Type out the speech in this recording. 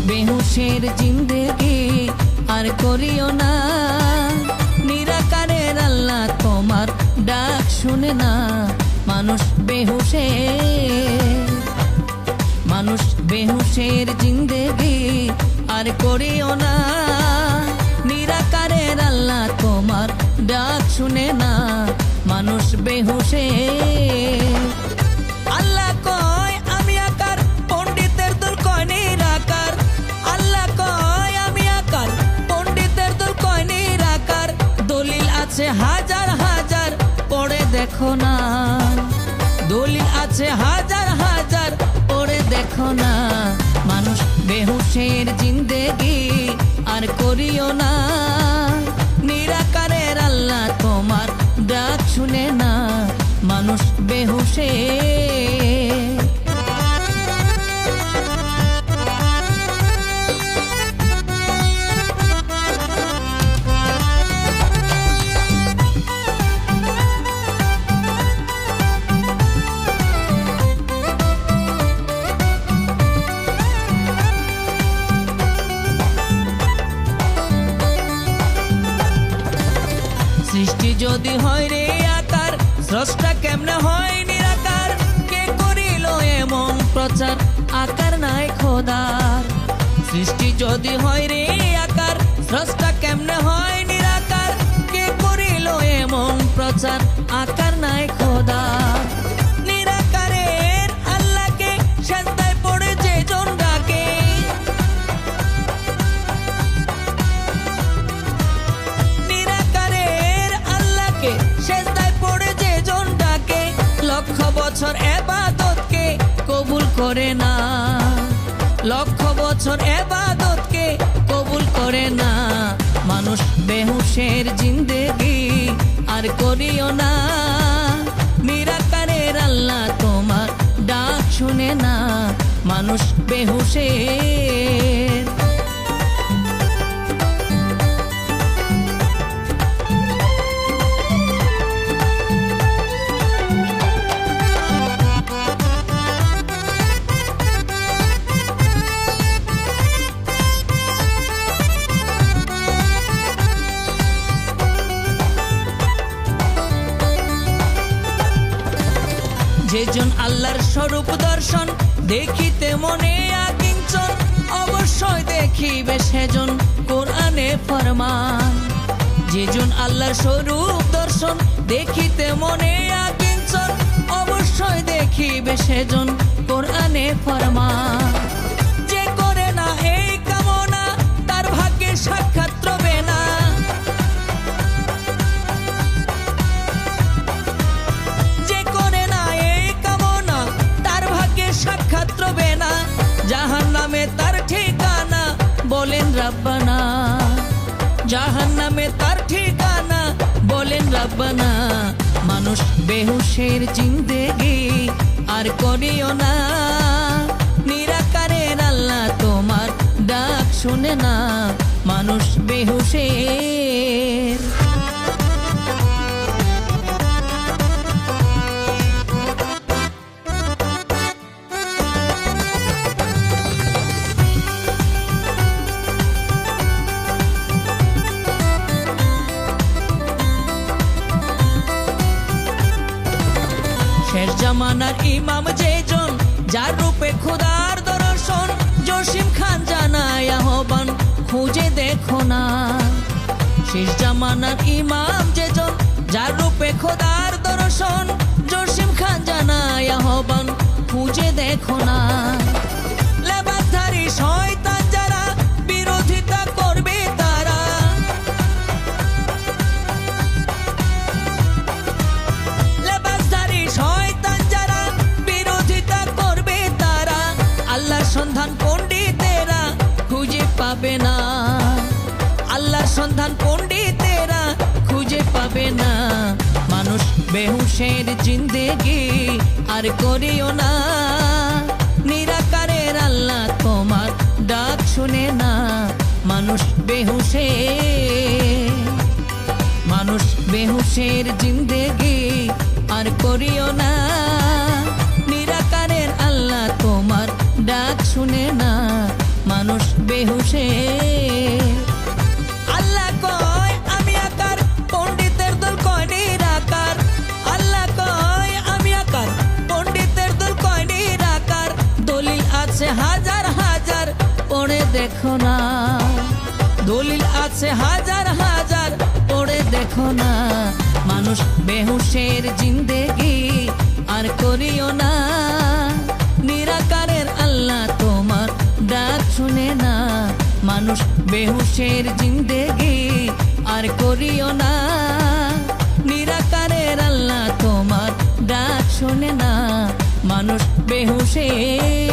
বেহুশের জিন্দেগি আর করিও না, নিরাকারের আল্লাহ তোমার ডাক শুনে না। মানুষ বেহুশের জিন্দেগি আর করিও না, নিরাকারের আল্লাহ তোমার ডাক শুনে না। মানুষ বেহুশের আল্লাহ কয় আমি আকার, পণ্ডিতের দল কয় নিরাকার। আল্লাহ কয় আমি আকার, পণ্ডিতের দল কয় নিরাকার। দলিল আছে হাজার হাজার, পড়ে দেখো না। দলিল আছে হাজার হাজার, পড়ে দেখো না। মানুষ বেহুশের জিন্দেগি আর করিও না, নিরাকারের আল্লাহ তোমার ডাক শুনে না। মানুষ বেহুশের সৃষ্টি যদি হয় রে আকার, স্রষ্টা কেমনে হয় নিরাকার। কে করিল এমন প্রচার, আকার নাই খোদার। সৃষ্টি যদি হয় রে আকার, স্রষ্টা কেমনে হয় নিরাকার। কে করিল এমন প্রচার, আকার নাই খোদার। নিরাকারের আল্লাহকে সেজদায় পড়ে যে জন ডাকে, সেজদায় পড়ে যে জন ডাকে, লক্ষ বছর ইবাদতকে কবুল করে না। লক্ষ বছর ইবাদতকে কবুল করে না। মানুষ বেহুশের জিন্দেগি আর করিও না, নিরাকারের আল্লাহ তোমার ডাক শুনে না। মানুষ বেহুশের যেজন আল্লাহর স্বরূপ দর্শন দেখিতে মনে আকিঞ্চন, অবশ্যই দেখিবে সেজন কোরআনে ফরমান। যেজন আল্লাহর স্বরূপ দর্শন দেখিতে মনে আকিঞ্চন, অবশ্যই দেখিবে সেজন কোরআনে ফরমান। যে করে না এই কামনা, তার ভাগ্যে সাক্ষাৎ রবে না। সাক্ষাৎ রবে না, জাহান্নামে তার ঠিকানা বলেন রাব্বানা। জাহান্নামে তার ঠিকানা বলেন রাব্বানা। মানুষ বেহুশের জিন্দেগি আর করিও না, নিরাকারের আল্লাহ তোমার ডাক শুনে না। মানুষ বেহুশের শেষ জামানার ইমাম যেজন, যার রূপে খোদার দর্শন। জসিম খান জানায় আহ্বান, খুঁজে দেখো না। শেষ জামানার ইমাম যেজন, যার রূপে খোদার দর্শন। জসিম খান জানায় আহ্বান, খুঁজে দেখো না। লেবাসধারী শয়তান যারা, বিরোধিতা করবে তারা। লেবাসধারী শয়তান যারা, বিরোধিতা করবে তারা। আল্লাহর সন্ধান পণ্ডিতেরা খুঁজে পাবে না। আল্লাহর সন্ধান পণ্ডিতেরা খুঁজে পাবে না। মানুষ বেহুশের জিন্দেগি আর করিও না, নিরাকারের আল্লাহ তোমার ডাক শুনে না। মানুষ বেহুশের জিন্দেগি আর করিও না, নিরাকারের আল্লাহ তোমার ডাক শুনে না। মানুষ দেখো না। দলিল আছে হাজার হাজার, পড়ে দেখো না। মানুষ বেহুশের জিন্দেগি আর করিও না। নিরাকারের আল্লাহ তোমার ডাক শুনে না। মানুষ বেহুশের জিন্দেগি আর করিও না। নিরাকারের আল্লাহ তোমার ডাক শুনে না। মানুষ বেহুশের